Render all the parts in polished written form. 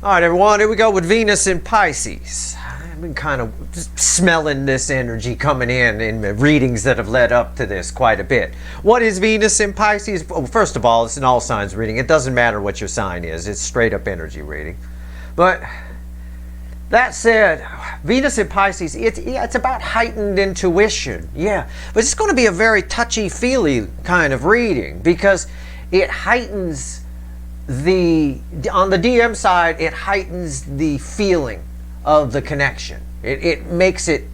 All right, everyone, here we go with Venus in Pisces. I've been kind of smelling this energy coming in the readings that have led up to this quite a bit. What is Venus in Pisces? Well, first of all, it's an all signs reading. It doesn't matter what your sign is. It's straight up energy reading. But that said, Venus in Pisces, it's about heightened intuition. Yeah, but it's going to be a very touchy-feely kind of reading because it heightens on the DM side, it heightens the feeling of the connection. It makes it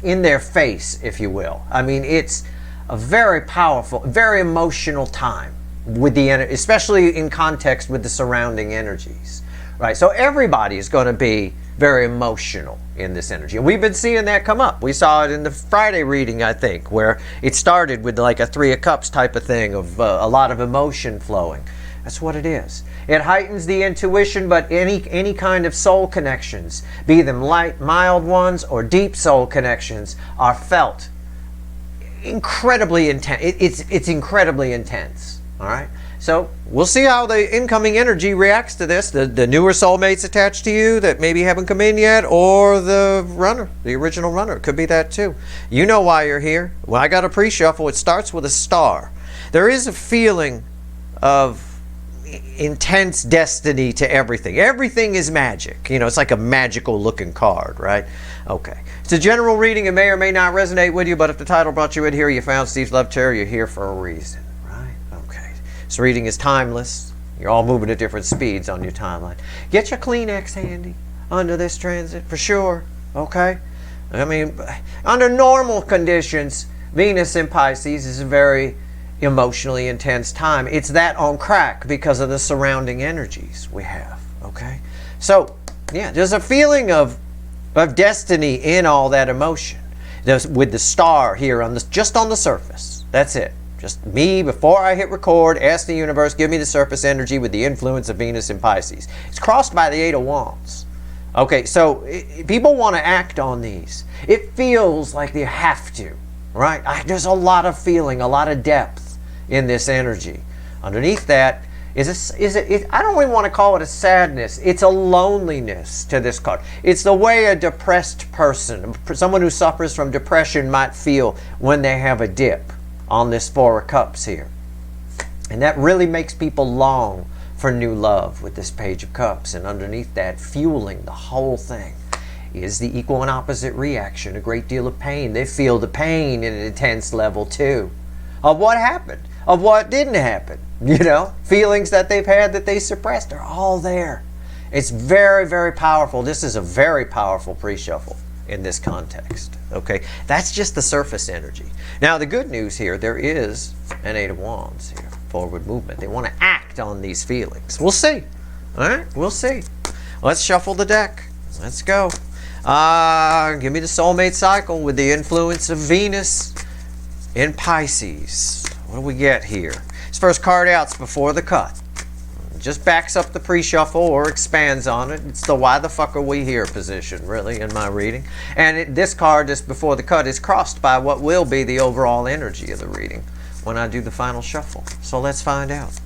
in their face, if you will. I mean, it's a very powerful, very emotional time with the energy, especially in context with the surrounding energies, right? So everybody is going to be very emotional in this energy. And we've been seeing that come up. We saw it in the Friday reading, I think, where it started with like a Three of Cups type of thing of a lot of emotion flowing. That's what it is. It heightens the intuition, but any kind of soul connections, be them light, mild ones, or deep soul connections, are felt incredibly intense. It's incredibly intense. All right. So we'll see how the incoming energy reacts to this. The newer soulmates attached to you that maybe haven't come in yet, or the runner, the original runner. It could be that too. You know why you're here. Well, I got a pre-shuffle. It starts with a star. There is a feeling of intense destiny to everything. Everything is magic. You know, it's like a magical looking card, right? Okay. It's a general reading. It may or may not resonate with you, but if the title brought you in here, you found Steve's Love Chair, you're here for a reason, right? Okay. This reading is timeless. You're all moving at different speeds on your timeline. Get your Kleenex handy under this transit for sure, okay? I mean, under normal conditions, Venus in Pisces is a very emotionally intense time. It's that on crack because of the surrounding energies we have, okay? So, yeah, there's a feeling of destiny in all that emotion. With the star here, just on the surface. That's it. Just me, before I hit record, ask the universe, give me the surface energy with the influence of Venus in Pisces. It's crossed by the Eight of Wands. Okay, so people want to act on these. It feels like they have to, right? There's a lot of feeling, a lot of depth in this energy. Underneath that I don't even want to call it a sadness. It's a loneliness to this card. It's the way a depressed person, someone who suffers from depression, might feel when they have a dip on this Four of Cups here. And that really makes people long for new love with this Page of Cups. And underneath that, fueling the whole thing, is the equal and opposite reaction, a great deal of pain. They feel the pain at an intense level too, of what happened, of what didn't happen. You know, feelings that they've had that they suppressed are all there. It's very, very powerful. This is a very powerful pre-shuffle in this context. Okay, that's just the surface energy. Now, the good news here, there is an Eight of Wands here, forward movement. They want to act on these feelings. We'll see. All right, we'll see. Let's shuffle the deck. Let's go. Give me the soulmate cycle with the influence of Venus in Pisces. What do we get here? This first card out's Before the Cut. It just backs up the pre-shuffle or expands on it. It's the why the fuck are we here position, really, in my reading. And this card, this Before the Cut, is crossed by what will be the overall energy of the reading when I do the final shuffle. So let's find out.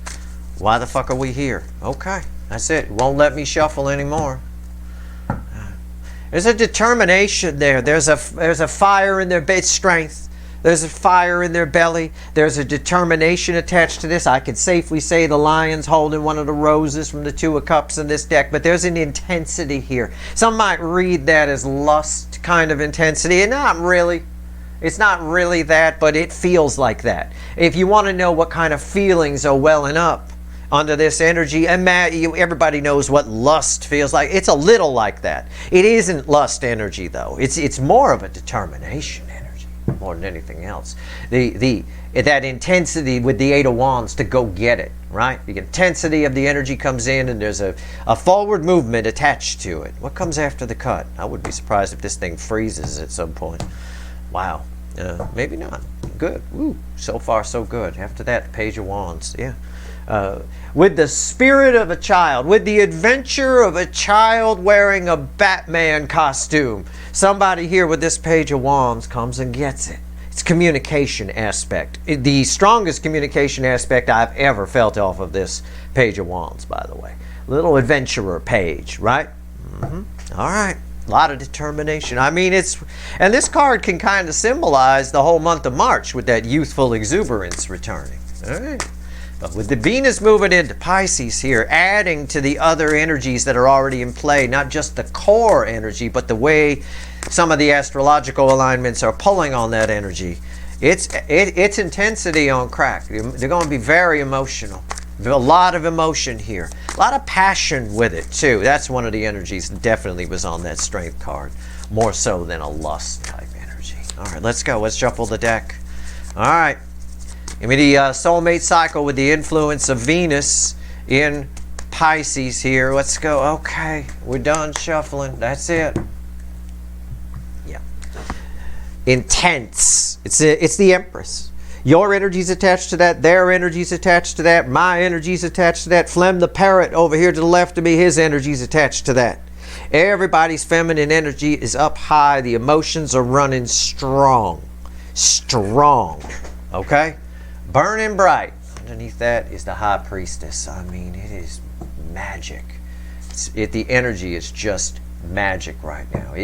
Why the fuck are we here? Okay, that's it. It won't let me shuffle anymore. There's a determination there. There's a fire in their base strength. There's a fire in their belly. There's a determination attached to this. I could safely say the lion's holding one of the roses from the Two of Cups in this deck, but there's an intensity here. Some might read that as lust kind of intensity, and not really. It's not really that, but it feels like that. If you want to know what kind of feelings are welling up under this energy, and everybody knows what lust feels like. It's a little like that. It isn't lust energy, though. It's more of a determination energy. More than anything else, that intensity with the Eight of Wands to go get it, right? The intensity of the energy comes in, and there's a forward movement attached to it. What comes after the cut? I would be surprised if this thing freezes at some point. Wow, maybe not. Good. Woo. So far, so good. After that, the Page of Wands. Yeah. With the spirit of a child, with the adventure of a child wearing a Batman costume. Somebody here with this Page of Wands comes and gets it. It's communication aspect. The strongest communication aspect I've ever felt off of this Page of Wands, by the way. little adventurer page, right? All right. A lot of determination. I mean, and this card can kind of symbolize the whole month of March with that youthful exuberance returning. All right. But with the Venus moving into Pisces here, adding to the other energies that are already in play, not just the core energy, but the way some of the astrological alignments are pulling on that energy, it's intensity on crack. They're going to be very emotional. A lot of emotion here. A lot of passion with it, too. That's one of the energies that definitely was on that strength card. More so than a lust type energy. All right, let's go. Let's shuffle the deck. All right. Give me the soulmate cycle with the influence of Venus in Pisces here. Let's go. Okay, we're done shuffling. That's it. Yeah. Intense. It's the Empress. Your energy's attached to that. Their energy's attached to that. My energy's attached to that. Flem the parrot over here to the left of me, his energy's attached to that. Everybody's feminine energy is up high. The emotions are running strong. Strong. Okay? Burning bright. Underneath that is the High Priestess. I mean, it is magic. The energy is just magic right now.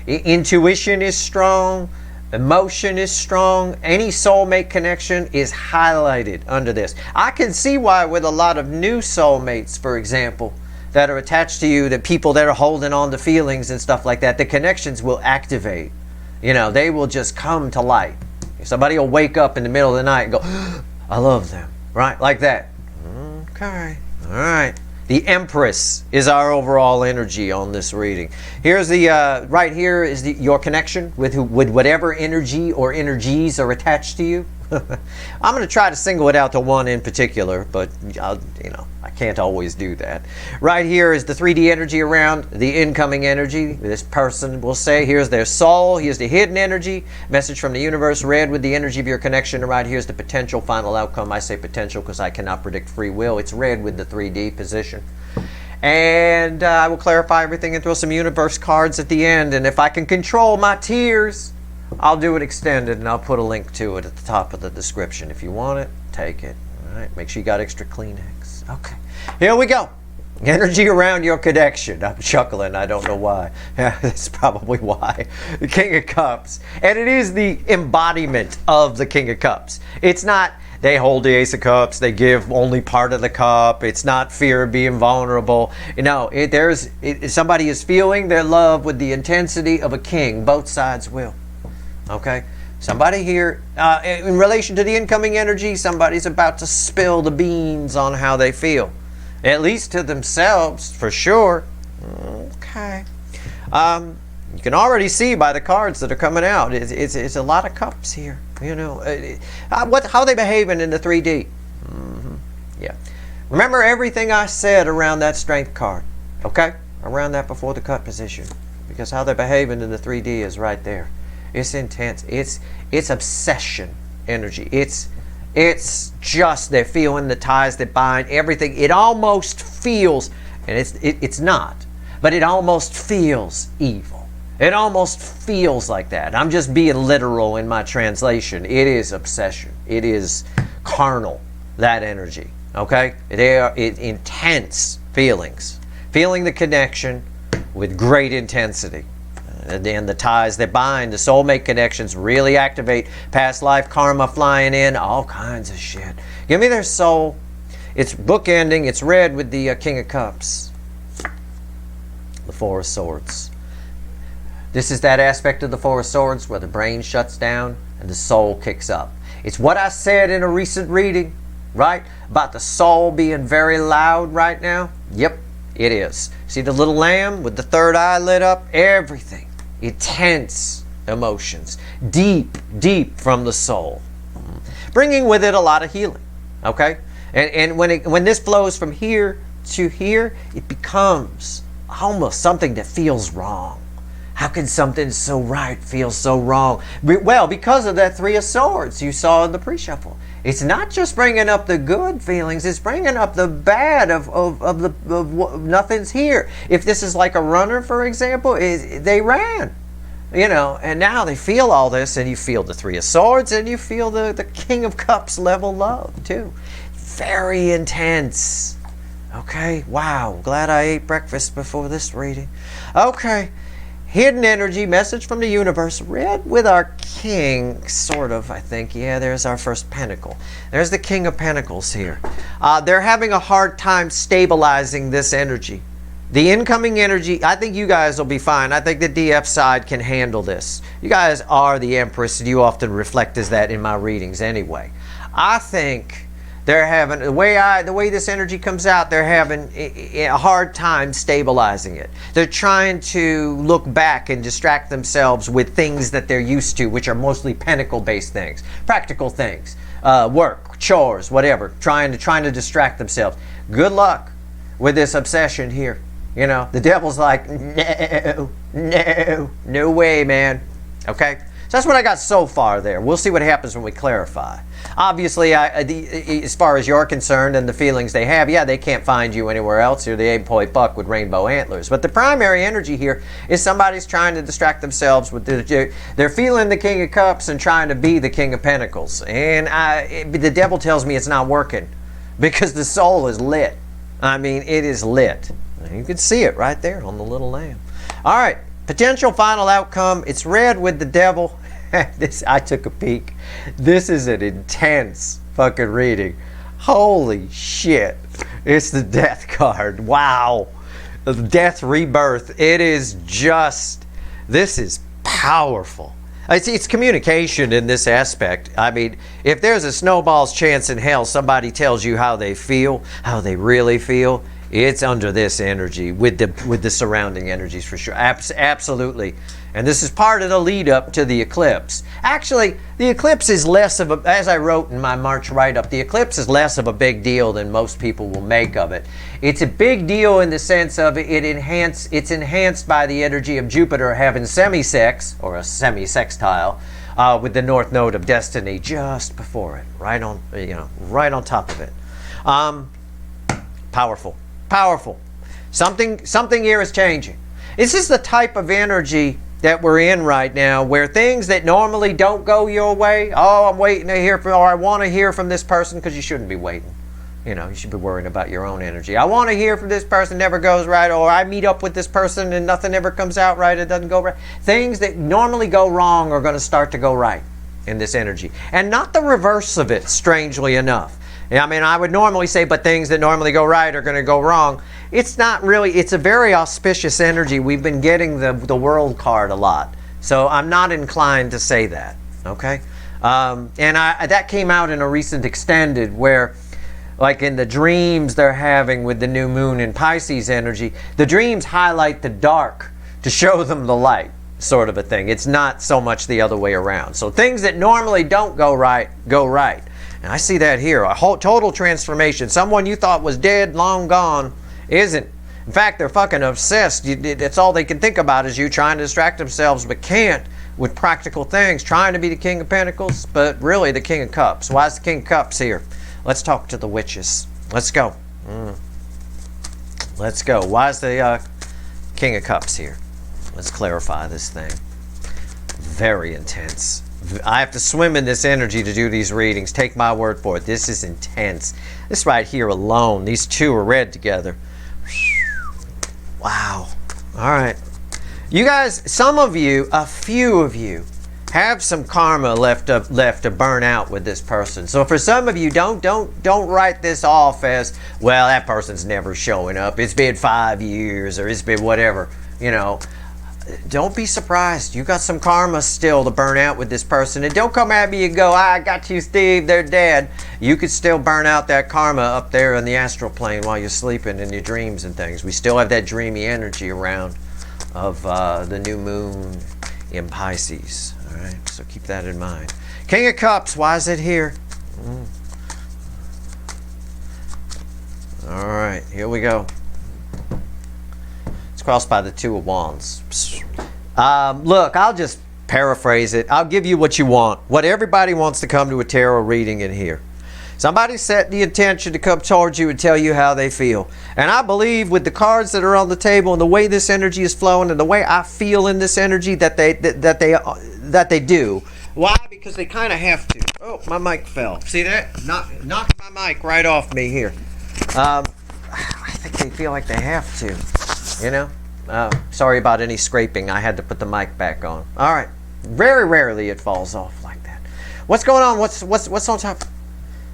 Intuition is strong. Emotion is strong. Any soulmate connection is highlighted under this. I can see why with a lot of new soulmates, for example, that are attached to you, the people that are holding on to feelings and stuff like that, the connections will activate. You know, they will just come to light. Somebody will wake up in the middle of the night and go, I love them. Right? Like that. Okay. All right. The Empress is our overall energy on this reading. Here's the, right here is your connection with whatever energy or energies are attached to you. I'm going to try to single it out to one in particular, but I can't always do that. Right here is the 3D energy around the incoming energy. This person will say, here's their soul, here's the hidden energy, message from the universe, red with the energy of your connection, and right here's the potential final outcome. I say potential because I cannot predict free will. It's red with the 3D position. And I will clarify everything and throw some universe cards at the end, and if I can control my tears, I'll do it extended, and I'll put a link to it at the top of the description. If you want it, take it. All right, make sure you got extra Kleenex. Okay, here we go. Energy around your connection. I'm chuckling. I don't know why. Yeah, that's probably why. The King of Cups. And it is the embodiment of the King of Cups. It's not they hold the Ace of Cups, they give only part of the cup. It's not fear of being vulnerable. Somebody is feeling their love with the intensity of a king. Both sides will. Okay, somebody here, in relation to the incoming energy, somebody's about to spill the beans on how they feel. At least to themselves, for sure. Okay. You can already see by the cards that are coming out, it's a lot of cups here. You know, how are they behaving in the 3D? Yeah. Remember everything I said around that strength card, okay? Around that before the cut position. Because how they're behaving in the 3D is right there. It's intense. It's obsession energy. It's just they're feeling the ties that bind everything. It almost feels, and it's not, but it almost feels evil. It almost feels like that. I'm just being literal in my translation. It is obsession. It is carnal, that energy. Okay? They are intense feelings. Feeling the connection with great intensity. And then the ties that bind, the soulmate connections really activate past life karma flying in, all kinds of shit. Give me their soul. It's bookending. It's red with the King of Cups. The Four of Swords. This is that aspect of the Four of Swords where the brain shuts down and the soul kicks up. It's what I said in a recent reading, right? About the soul being very loud right now. Yep, it is. See the little lamb with the third eye lit up? Everything. Intense emotions, deep from the soul, bringing with it a lot of healing. Okay, and when this flows from here to here, it becomes almost something that feels wrong. How can something so right feel so wrong? Well, because of that Three of Swords you saw in the pre-shuffle. It's not just bringing up the good feelings, it's bringing up the bad of nothing's here. If this is like a runner, for example, they ran, and now they feel all this, and you feel the Three of Swords, and you feel the King of Cups level love, too. Very intense. Okay, wow. Glad I ate breakfast before this reading. Okay. Hidden energy, message from the universe, red with our king, sort of, I think. Yeah, there's our first pentacle. There's the King of Pentacles here. They're having a hard time stabilizing this energy. The incoming energy, I think you guys will be fine. I think the DF side can handle this. You guys are the Empress, and you often reflect as that in my readings anyway. I think they're having, the way this energy comes out, they're having a hard time stabilizing it. They're trying to look back and distract themselves with things that they're used to, which are mostly pentacle-based things, practical things, work, chores, whatever, trying to distract themselves. Good luck with this obsession here. You know, the devil's like, no way, man. Okay? So that's what I got so far there. We'll see what happens when we clarify. Obviously, as far as you're concerned and the feelings they have, yeah, they can't find you anywhere else. You're the 8-point buck with rainbow antlers. But the primary energy here is somebody's trying to distract themselves with they're feeling the King of Cups and trying to be the King of Pentacles. And the devil tells me it's not working because the soul is lit. I mean, it is lit. You can see it right there on the little lamp. All right. Potential final outcome, it's red with the devil. I took a peek. This is an intense fucking reading. Holy shit. It's the death card. Wow. The death rebirth. It is just, this is powerful. It's communication in this aspect. I mean, if there's a snowball's chance in hell somebody tells you how they feel, how they really feel, it's under this energy with the surrounding energies for sure. Absolutely. And this is part of the lead up to the eclipse. Actually, the eclipse is less of a, as I wrote in my March write-up, the eclipse is less of a big deal than most people will make of it. It's a big deal in the sense of it's enhanced by the energy of Jupiter having semi-sex, or a semi-sextile, with the north node of destiny just before it, right on top of it. Powerful. Powerful. Something here is changing. This is the type of energy that we're in right now where things that normally don't go your way, oh, I'm waiting to hear from, or I want to hear from this person, because you shouldn't be waiting. You know, you should be worrying about your own energy. I want to hear from this person, never goes right, or I meet up with this person and nothing ever comes out right, it doesn't go right. Things that normally go wrong are going to start to go right in this energy. And not the reverse of it, strangely enough. I mean, I would normally say, but things that normally go right are going to go wrong. It's not really, it's a very auspicious energy. We've been getting the world card a lot. So I'm not inclined to say that, okay? That came out in a recent extended where, like in the dreams they're having with the new moon in Pisces energy, the dreams highlight the dark to show them the light, sort of a thing. It's not so much the other way around. So things that normally don't go right, go right. And I see that here, a whole total transformation. Someone you thought was dead, long gone, isn't. In fact, they're fucking obsessed. That's all they can think about is you trying to distract themselves, but can't with practical things, trying to be the King of Pentacles, but really the King of Cups. Why is the King of Cups here? Let's talk to the witches. Let's go. Let's go. Why is the King of Cups here? Let's clarify this thing. Very intense. I have to swim in this energy to do these readings. Take my word for it. This is intense. This right here alone, these two are read together. Wow. All right. You guys, some of you, a few of you, have some karma left to burn out with this person. So for some of you, don't write this off as, well, that person's never showing up. It's been 5 years, or it's been whatever, you know. Don't be surprised. You got some karma still to burn out with this person. And don't come at me and go, I got you, Steve, they're dead. You could still burn out that karma up there in the astral plane while you're sleeping in your dreams and things. We still have that dreamy energy around of the new moon in Pisces. All right, so keep that in mind. King of Cups, why is it here? All right, here we go. Crossed by the Two of Wands. Look, I'll just paraphrase it. I'll give you what you want. What everybody wants to come to a tarot reading in here. Somebody set the intention to come towards you and tell you how they feel. And I believe with the cards that are on the table and the way this energy is flowing and the way I feel in this energy that they do. Why? Because they kind of have to. Oh, my mic fell. See that? Knocked my mic right off me here. think they feel like they have to, you know. Sorry about any scraping. I had to put the mic back on. All right. Very rarely it falls off like that. What's going on? What's on top?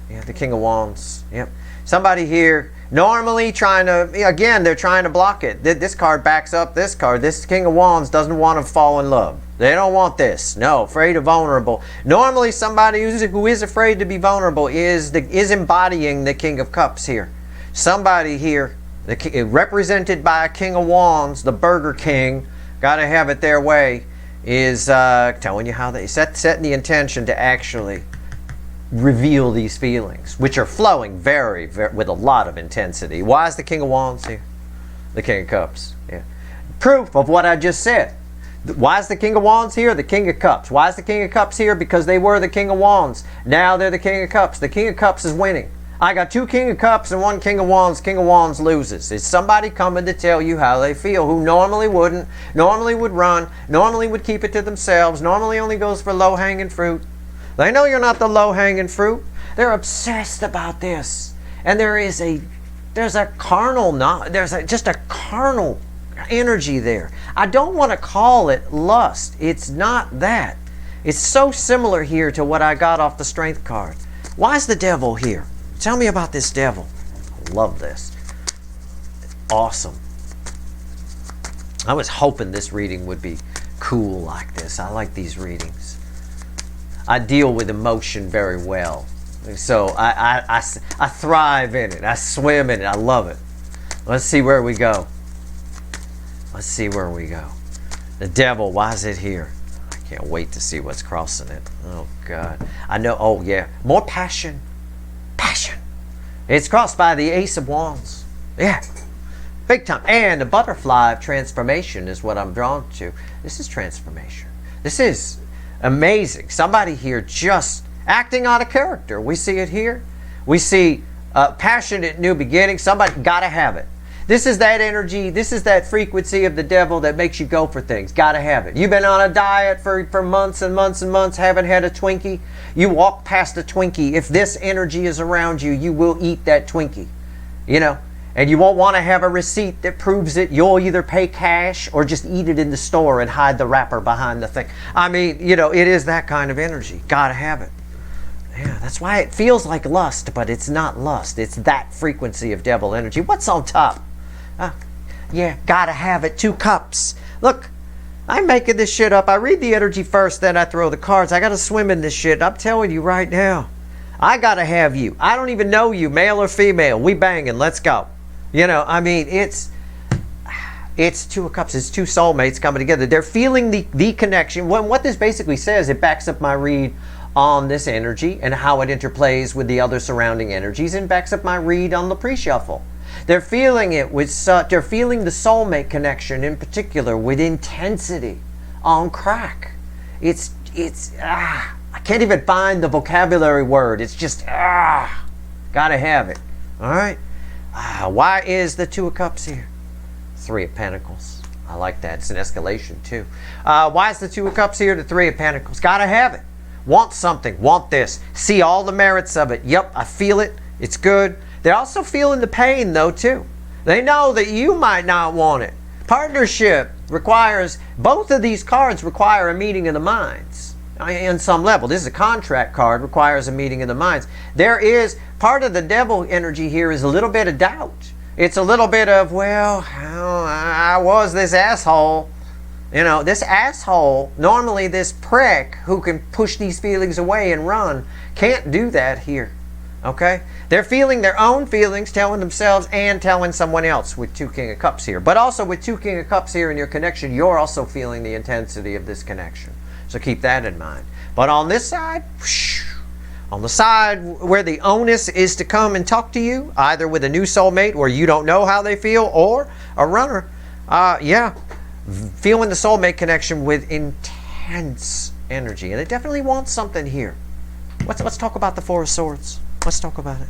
Yeah, the King of Wands. Yep. Somebody here normally trying to, again, they're trying to block it. This card backs up this card. This King of Wands doesn't want to fall in love. They don't want this. No, afraid of vulnerable. Normally somebody who is afraid to be vulnerable is embodying the King of Cups here. Somebody here, represented by a King of Wands, the Burger King, gotta have it their way, is telling you how they setting the intention to actually reveal these feelings, which are flowing very, with a lot of intensity. Why is the King of Wands here? The King of Cups. Yeah. Proof of what I just said. Why is the King of Wands here? The King of Cups. Why is the King of Cups here? Because they were the King of Wands. Now they're the King of Cups. The King of Cups is winning. I got 2 King of Cups and 1 King of Wands. King of Wands loses. It's somebody coming to tell you how they feel, who normally wouldn't, normally would run, normally would keep it to themselves, normally only goes for low-hanging fruit. They know you're not the low-hanging fruit. They're obsessed about this. And there's a carnal energy there. I don't want to call it lust. It's not that. It's so similar here to what I got off the Strength card. Why is the devil here? Tell me about this devil. I love this. Awesome. I was hoping this reading would be cool like this. I like these readings. I deal with emotion very well. So I thrive in it. I swim in it. I love it. Let's see where we go. Let's see where we go. The devil, why is it here? I can't wait to see what's crossing it. Oh, God. I know. Oh, yeah. More passion. Passion. It's crossed by the Ace of Wands. Yeah. Big time. And the butterfly of transformation is what I'm drawn to. This is transformation. This is amazing. Somebody here just acting out of character. We see it here. We see passionate new beginning. Somebody got to have it. This is that energy. This is that frequency of the devil that makes you go for things. Got to have it. You've been on a diet for months and months and months, haven't had a Twinkie. You walk past a Twinkie. If this energy is around you, you will eat that Twinkie. You know, and you won't want to have a receipt that proves it. You'll either pay cash or just eat it in the store and hide the wrapper behind the thing. I mean, you know, it is that kind of energy. Got to have it. Yeah, that's why it feels like lust, but it's not lust. It's that frequency of devil energy. What's on top? Yeah, gotta have it. 2 cups. Look, I'm making this shit up. I read the energy first, then I throw the cards. I gotta swim in this shit. I'm telling you right now. I gotta have you. I don't even know you, male or female. We banging. Let's go. You know, I mean, it's 2 of Cups. It's 2 soulmates coming together. They're feeling the connection. What this basically says, it backs up my read on this energy and how it interplays with the other surrounding energies, and backs up my read on the pre-shuffle. They're feeling it they're feeling the soulmate connection in particular with intensity on crack. I can't even find the vocabulary word. It's just, gotta have it. All right. Why is the 2 of Cups here? 3 of Pentacles. I like that. It's an escalation too. Why is the 2 of Cups here? The 3 of Pentacles. Gotta have it. Want something. Want this. See all the merits of it. Yep, I feel it. It's good. They're also feeling the pain, though, too. They know that you might not want it. Partnership requires, both of these cards require a meeting of the minds in some level. This is a contract card, requires a meeting of the minds. There is, part of the devil energy here is a little bit of doubt. It's a little bit of, well, I was this asshole. You know, this asshole, normally this prick who can push these feelings away and run, can't do that here. Okay? They're feeling their own feelings, telling themselves and telling someone else with 2 King of Cups here. But also with 2 King of Cups here in your connection, you're also feeling the intensity of this connection. So keep that in mind. But on this side, on the side where the onus is to come and talk to you, either with a new soulmate where you don't know how they feel, or a runner, feeling the soulmate connection with intense energy. And they definitely want something here. Let's talk about the 4 of Swords. Let's talk about it.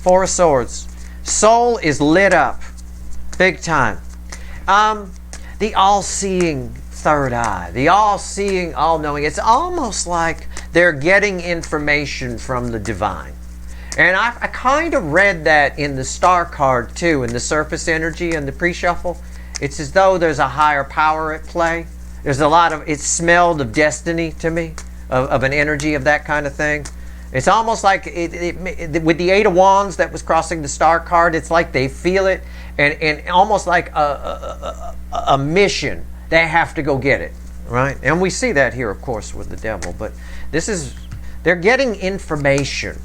4 of Swords. Soul is lit up. Big time. The all-seeing third eye. The all-seeing, all-knowing. It's almost like they're getting information from the divine. And I kind of read that in the star card too, in the surface energy and the pre-shuffle. It's as though there's a higher power at play. There's a lot of, it smelled of destiny to me, of an energy of that kind of thing. It's almost like with the Eight of Wands that was crossing the star card, it's like they feel it, and almost like a mission. They have to go get it, right? And we see that here, of course, with the devil. But this is, they're getting information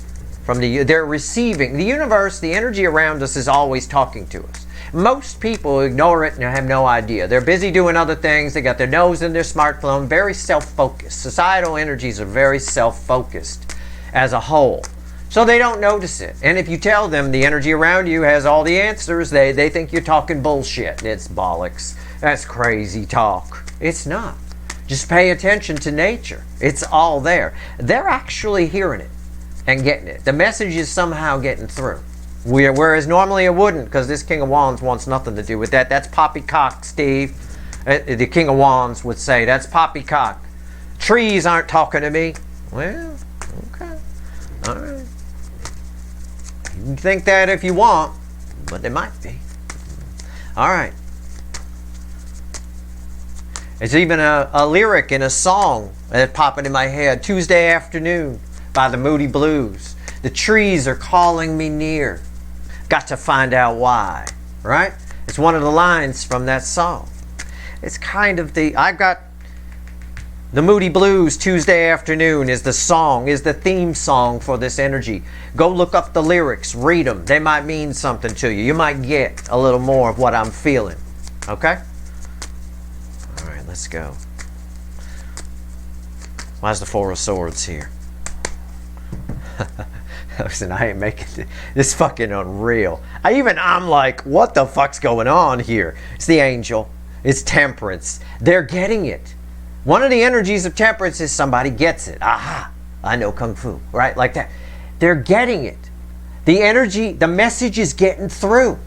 from they're receiving. The universe, the energy around us is always talking to us. Most people ignore it and have no idea. They're busy doing other things. They got their nose in their smartphone, very self-focused. Societal energies are very self-focused as a whole. So they don't notice it. And if you tell them the energy around you has all the answers, they think you're talking bullshit. It's bollocks. That's crazy talk. It's not. Just pay attention to nature. It's all there. They're actually hearing it and getting it. The message is somehow getting through. Whereas normally it wouldn't, because this King of Wands wants nothing to do with that. That's poppycock, Steve. The King of Wands would say, that's poppycock. Trees aren't talking to me. Well, okay. All right. You can think that if you want, but they might be. All right. There's even a lyric in a song that's popping in my head. Tuesday Afternoon by the Moody Blues. The trees are calling me near. Got to find out why. Right? It's one of the lines from that song. It's kind of I've got the Moody Blues. Tuesday Afternoon is the song, is the theme song for this energy. Go look up the lyrics, read them. They might mean something to you. You might get a little more of what I'm feeling. Okay? All right, let's go. Why's the Four of Swords here? Listen, I ain't making this fucking unreal. I'm like, what the fuck's going on here? It's the angel. It's temperance. They're getting it. One of the energies of temperance is somebody gets it. Aha, I know Kung Fu, right? Like that. They're getting it. The energy, the message is getting through.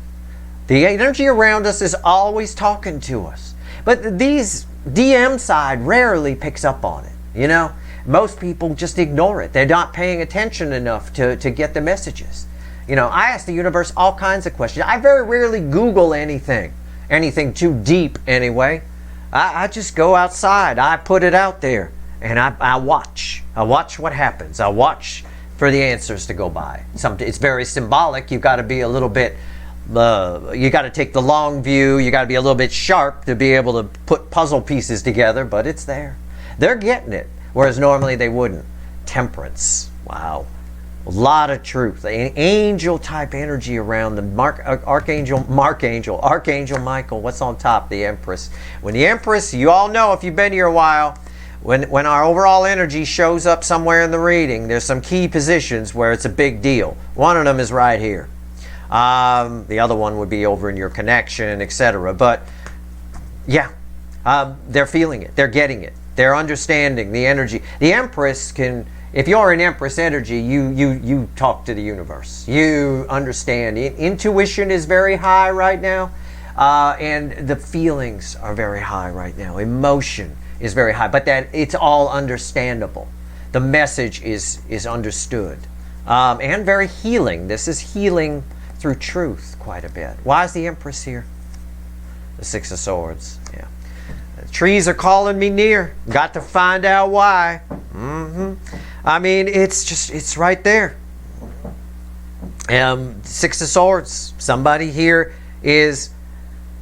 The energy around us is always talking to us. But these DM side rarely picks up on it, you know? Most people just ignore it. They're not paying attention enough to get the messages. You know, I ask the universe all kinds of questions. I very rarely Google anything too deep anyway. I just go outside. I put it out there, and I watch. I watch what happens. I watch for the answers to go by. It's very symbolic. You've got to be a little bit, you got to take the long view. You got to be a little bit sharp to be able to put puzzle pieces together, but it's there. They're getting it. Whereas normally they wouldn't. Temperance. Wow. A lot of truth. An angel type energy around them. Archangel Michael. What's on top? The Empress. When the Empress, you all know if you've been here a while, when our overall energy shows up somewhere in the reading, there's some key positions where it's a big deal. One of them is right here. The other one would be over in your connection, etc. But yeah, they're feeling it. They're getting it. They're understanding the energy. The Empress can, if you're in Empress energy, you talk to the universe. You understand. Intuition is very high right now, and the feelings are very high right now. Emotion is very high, but that it's all understandable. The message is understood, and very healing. This is healing through truth quite a bit. Why is the Empress here? The Six of Swords. Yeah. Trees are calling me near. Got to find out why. I mean, it's right there. Six of Swords. Somebody here is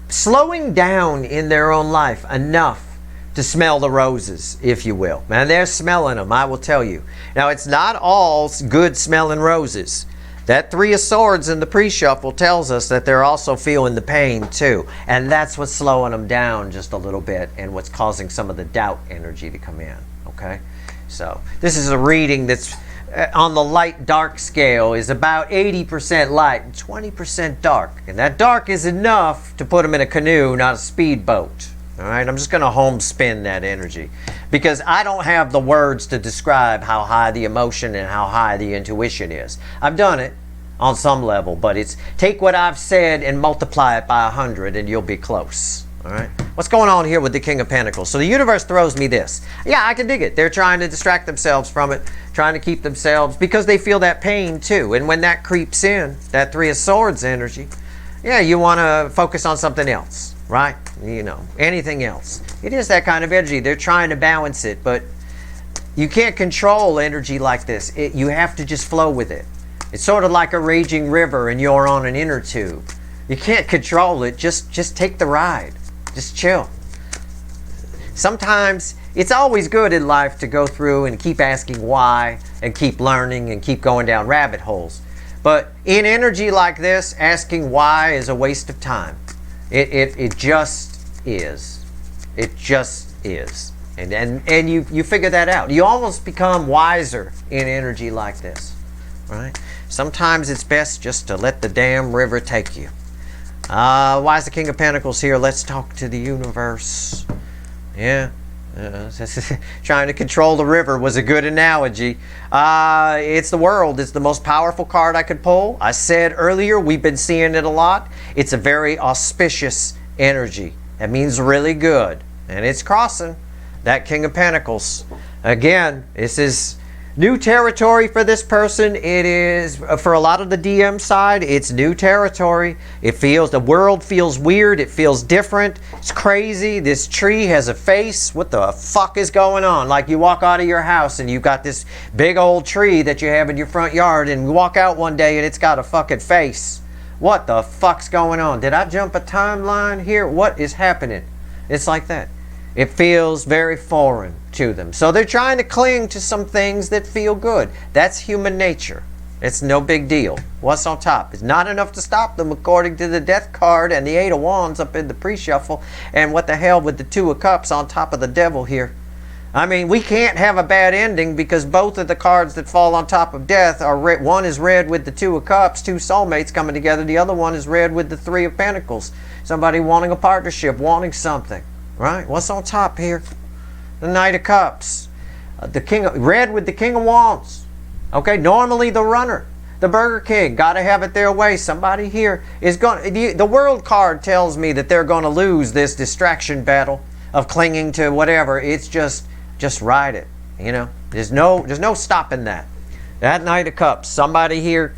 slowing down in their own life enough to smell the roses, if you will. And they're smelling them, I will tell you. Now, it's not all good smelling roses. That Three of Swords in the pre-shuffle tells us that they're also feeling the pain too. And that's what's slowing them down just a little bit and what's causing some of the doubt energy to come in. Okay? So this is a reading that's on the light-dark scale is about 80% light and 20% dark. And that dark is enough to put them in a canoe, not a speedboat. All right? I'm just going to home spin that energy because I don't have the words to describe how high the emotion and how high the intuition is. I've done it on some level, but it's take what I've said and multiply it by 100 and you'll be close. All right. What's going on here with the King of Pentacles? So the universe throws me this. Yeah, I can dig it. They're trying to distract themselves from it, trying to keep themselves, because they feel that pain too. And when that creeps in, that Three of Swords energy, yeah, you want to focus on something else, right? You know, anything else. It is that kind of energy. They're trying to balance it, but you can't control energy like this. You have to just flow with it. It's sort of like a raging river and you're on an inner tube. You can't control it. Just take the ride. Just chill. Sometimes it's always good in life to go through and keep asking why and keep learning and keep going down rabbit holes. But in energy like this, asking why is a waste of time. It just is. It just is. And you figure that out. You almost become wiser in energy like this. Right? Sometimes it's best just to let the damn river take you. Why is the King of Pentacles here? Let's talk to the universe. Yeah. Trying to control the river was a good analogy. It's the World. It's the most powerful card I could pull. I said earlier, we've been seeing it a lot. It's a very auspicious energy. That means really good. And it's crossing that King of Pentacles. Again, this is new territory for this person. It is, for a lot of the DM side, it's new territory. It feels, the world feels weird. It feels different. It's crazy. This tree has a face. What the fuck is going on? Like you walk out of your house and you've got this big old tree that you have in your front yard, and you walk out one day and it's got a fucking face. What the fuck's going on? Did I jump a timeline here? What is happening? It's like that. It feels very foreign to them. So they're trying to cling to some things that feel good. That's human nature. It's no big deal. What's on top? It's not enough to stop them according to the Death card and the Eight of Wands up in the pre-shuffle. And what the hell with the Two of Cups on top of the Devil here? I mean, we can't have a bad ending because both of the cards that fall on top of Death are red. One is red with the Two of Cups, two soulmates coming together. The other one is red with the Three of Pentacles. Somebody wanting a partnership, wanting something. Right? What's on top here? The Knight of Cups. The King of, red with the King of Wands. Okay, normally the runner. The Burger King. Got to have it their way. Somebody here is going to... The World card tells me that they're going to lose this distraction battle of clinging to whatever. It's just ride it. You know? There's no stopping that. That Knight of Cups. Somebody here...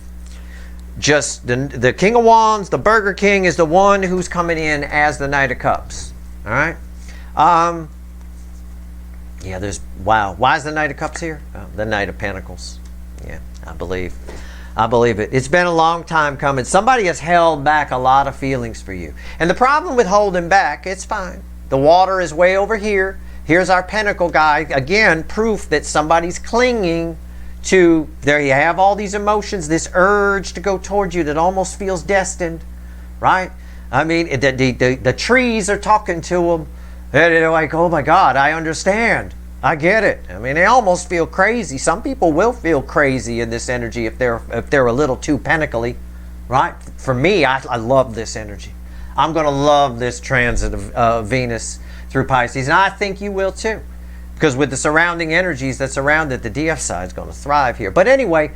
Just the King of Wands, the Burger King is the one who's coming in as the Knight of Cups. All right. Yeah, there's, wow. Why is the Knight of Cups here? Oh, the Knight of Pentacles. Yeah, I believe it. It's been a long time coming. Somebody has held back a lot of feelings for you. And the problem with holding back, it's fine. The water is way over here. Here's our Pentacle guy. Again, proof that somebody's clinging to, there you have all these emotions, this urge to go towards you that almost feels destined, right? I mean, the trees are talking to them. They're like, oh my God, I understand. I get it. I mean, they almost feel crazy. Some people will feel crazy in this energy if they're a little too pentacly, right? For me, I love this energy. I'm going to love this transit of Venus through Pisces, and I think you will too. Because with the surrounding energies that surround it, the DF side is going to thrive here. But anyway,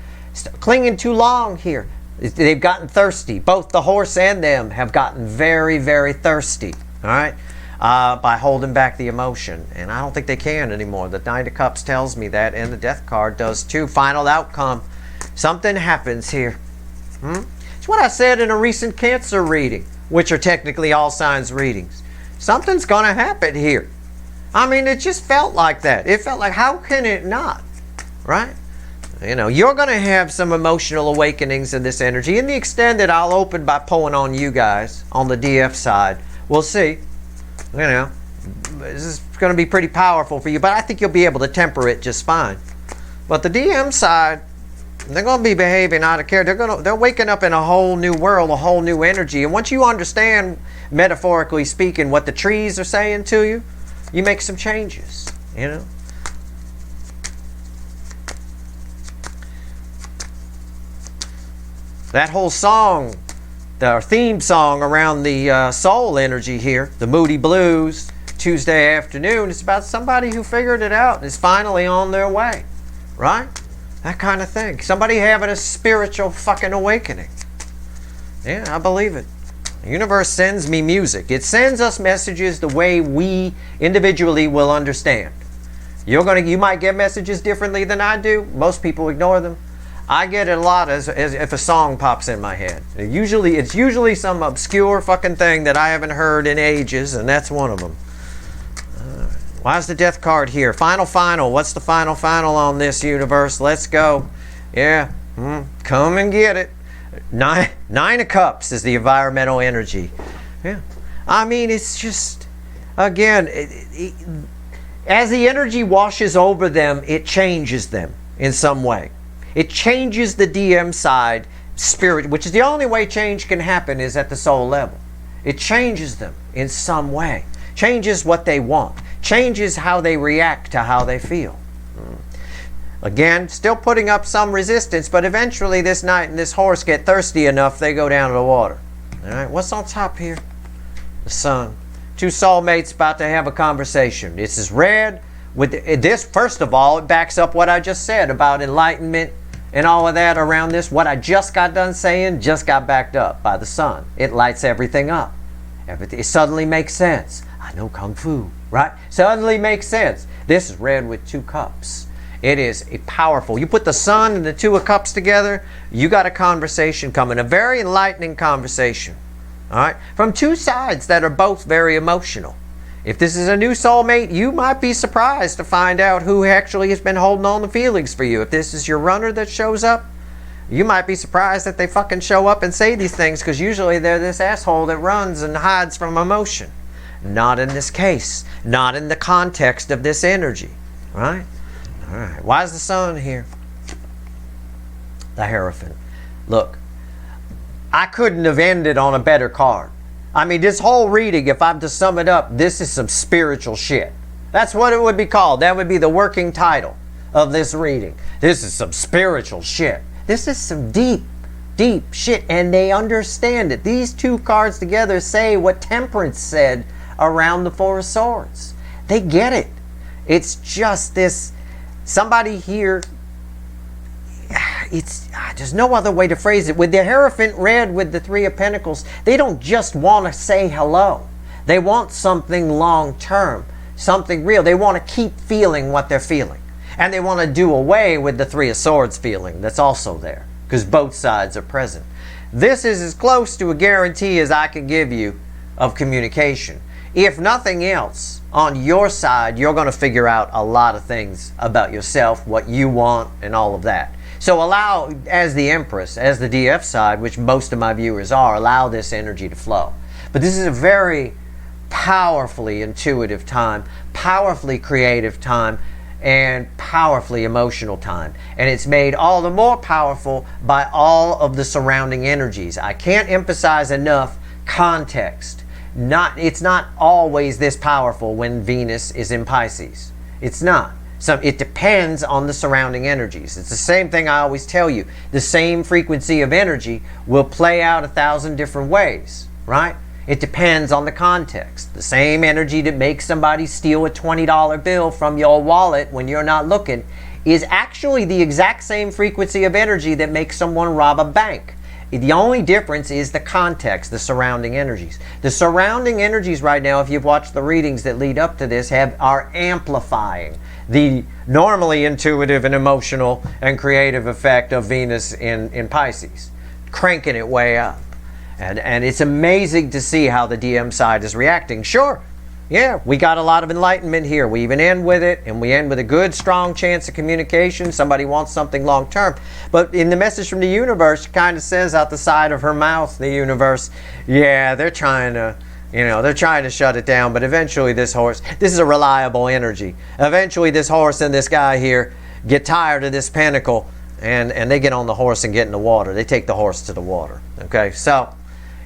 clinging too long here. They've gotten thirsty. Both the horse and them have gotten very, very thirsty. All right? By holding back the emotion. And I don't think they can anymore. The Knight of Cups tells me that, and the Death card does too. Final outcome. Something happens here. It's what I said in a recent Cancer reading, which are technically all signs readings. Something's going to happen here. I mean, it just felt like that. It felt like, how can it not? Right? You know, you're going to have some emotional awakenings in this energy. In the extent that I'll open by pulling on you guys on the DF side. We'll see. You know, this is going to be pretty powerful for you, but I think you'll be able to temper it just fine. But the DM side, they're going to be behaving out of care. They're waking up in a whole new world, a whole new energy. And once you understand, metaphorically speaking, what the trees are saying to you, you make some changes, you know. That whole song, our theme song around the soul energy here, the Moody Blues, Tuesday afternoon, it's about somebody who figured it out and is finally on their way, right? That kind of thing. Somebody having a spiritual fucking awakening. Yeah, I believe it. The universe sends me music. It sends us messages the way we individually will understand. You might get messages differently than I do. Most people ignore them. I get it a lot as if a song pops in my head. It's usually some obscure fucking thing that I haven't heard in ages, and that's one of them. Why is the death card here? Final. What's the final on this, universe? Let's go. Yeah. Come and get it. Nine of Cups is the environmental energy. Yeah. I mean, it's just, again, as the energy washes over them, it changes them in some way. It changes the DM side spirit, which is the only way change can happen is at the soul level. It changes them in some way. Changes what they want. Changes how they react to how they feel. Again, still putting up some resistance, but eventually this knight and this horse get thirsty enough, they go down to the water. All right, what's on top here? The sun. Two soulmates about to have a conversation. This is red. With this, first of all, it backs up what I just said about enlightenment and all of that around this. What I just got done saying just got backed up by the sun. It lights everything up. It suddenly makes sense. I know Kung Fu, right? Suddenly makes sense. This is red with 2 cups. It is a powerful. You put the sun and the 2 of cups together, you got a conversation coming, a very enlightening conversation. All right? From 2 sides that are both very emotional. If this is a new soulmate, you might be surprised to find out who actually has been holding on to feelings for you. If this is your runner that shows up, you might be surprised that they fucking show up and say these things, because usually they're this asshole that runs and hides from emotion. Not in this case. Not in the context of this energy. Right? All right. Why is the sun here? The Hierophant. Look, I couldn't have ended on a better card. I mean, this whole reading, if I'm to sum it up, this is some spiritual shit. That's what it would be called. That would be the working title of this reading. This is some spiritual shit. This is some deep shit, and they understand it. These 2 cards together say what Temperance said around the 4 of Swords. They get it. It's just this, somebody here, there's no other way to phrase it. With the Hierophant red with the 3 of Pentacles, they don't just want to say hello. They want something long term, something real. They want to keep feeling what they're feeling. And they want to do away with the 3 of Swords feeling that's also there, because both sides are present. This is as close to a guarantee as I can give you of communication. If nothing else, on your side, you're going to figure out a lot of things about yourself, what you want, and all of that. So allow, as the Empress, as the DF side, which most of my viewers are, allow this energy to flow. But this is a very powerfully intuitive time, powerfully creative time, and powerfully emotional time. And it's made all the more powerful by all of the surrounding energies. I can't emphasize enough context. It's not always this powerful when Venus is in Pisces. It's not. So it depends on the surrounding energies. It's the same thing I always tell you. The same frequency of energy will play out 1,000 different ways, right? It depends on the context. The same energy that makes somebody steal a $20 bill from your wallet when you're not looking is actually the exact same frequency of energy that makes someone rob a bank. The only difference is the context, the surrounding energies. The surrounding energies right now, if you've watched the readings that lead up to this, are amplifying the normally intuitive and emotional and creative effect of Venus in Pisces, cranking it way up. And it's amazing to see how the DM side is reacting. Sure, yeah, we got a lot of enlightenment here. We even end with it, and we end with a good, strong chance of communication. Somebody wants something long term. But in the message from the universe, it kind of says out the side of her mouth, the universe, yeah, they're trying to shut it down, but eventually this is a reliable energy. Eventually this horse and this guy here get tired of this pentacle, and they get on the horse and get in the water. They take the horse to the water. Okay, so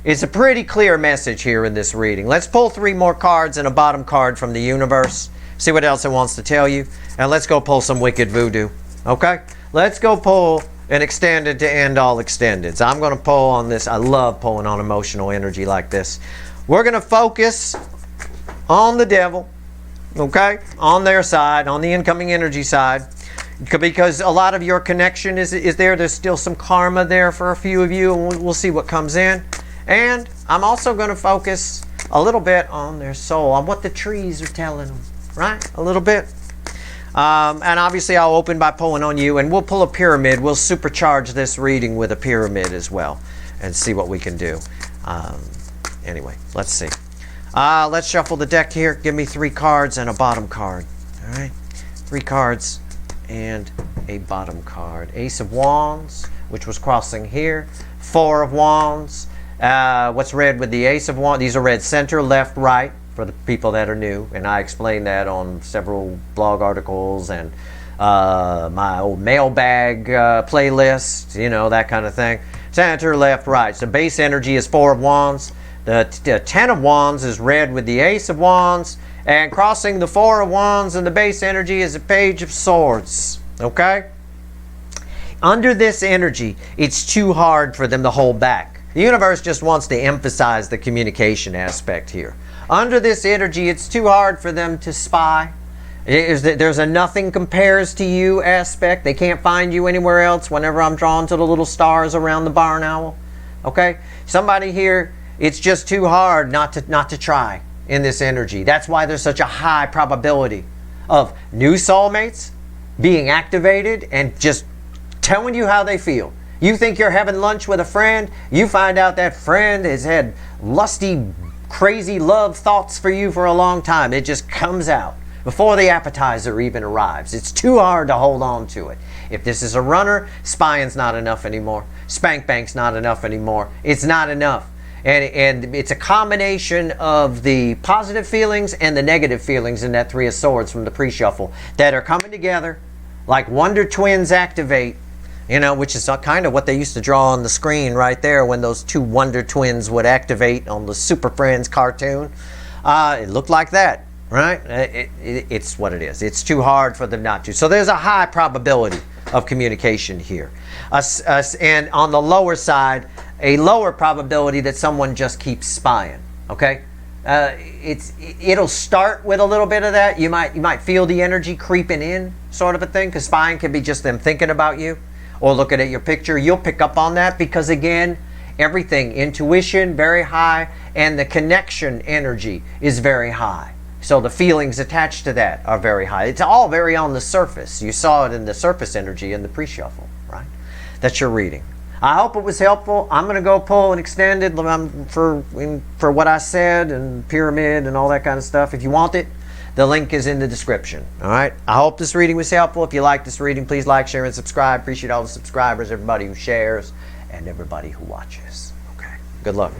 it's a pretty clear message here in this reading. Let's pull 3 more cards and a bottom card from the universe. See what else it wants to tell you. And let's go pull some wicked voodoo. Okay? Let's go pull an extended to end all extendeds. I'm going to pull on this. I love pulling on emotional energy like this. We're going to focus on the devil. Okay? On their side, on the incoming energy side. Because a lot of your connection is there. There's still some karma there for a few of you. And we'll see what comes in. And I'm also going to focus a little bit on their soul, on what the trees are telling them, right? A little bit. And obviously I'll open by pulling on you, and we'll pull a pyramid. We'll supercharge this reading with a pyramid as well and see what we can do. Anyway, let's see. Let's shuffle the deck here. Give me 3 cards and a bottom card. All right, 3 cards and a bottom card. Ace of Wands, which was crossing here. 4 of Wands. What's red with the Ace of Wands? These are red center, left, right, for the people that are new. And I explained that on several blog articles and my old mailbag playlist, you know, that kind of thing. Center, left, right. So base energy is 4 of Wands. The 10 of Wands is red with the Ace of Wands. And crossing the 4 of Wands and the base energy is a Page of Swords. Okay? Under this energy, it's too hard for them to hold back. The universe just wants to emphasize the communication aspect here. Under this energy, it's too hard for them to spy. There's a nothing compares to you aspect. They can't find you anywhere else whenever I'm drawn to the little stars around the barn owl. Okay? Somebody here, it's just too hard not to try in this energy. That's why there's such a high probability of new soulmates being activated and just telling you how they feel. You think you're having lunch with a friend, you find out that friend has had lusty, crazy love thoughts for you for a long time. It just comes out before the appetizer even arrives. It's too hard to hold on to it. If this is a runner, spying's not enough anymore. Spank bank's not enough anymore. It's not enough. And it's a combination of the positive feelings and the negative feelings in that 3 of Swords from the pre-shuffle that are coming together like Wonder Twins activate, you know, which is kind of what they used to draw on the screen right there when those 2 Wonder Twins would activate on the Super Friends cartoon. It looked like that, right? It's what it is. It's too hard for them not to. So there's a high probability of communication here. And on the lower side, a lower probability that someone just keeps spying, okay? It'll start with a little bit of that. You might feel the energy creeping in, sort of a thing, because spying can be just them thinking about you or looking at your picture. You'll pick up on that because, again, everything, intuition, very high, and the connection energy is very high. So the feelings attached to that are very high. It's all very on the surface. You saw it in the surface energy in the pre-shuffle, right? That's your reading. I hope it was helpful. I'm going to go pull an extended for what I said and pyramid and all that kind of stuff. If you want it, the link is in the description. All right. I hope this reading was helpful. If you like this reading, please like, share, and subscribe. Appreciate all the subscribers, everybody who shares, and everybody who watches. Okay. Good luck.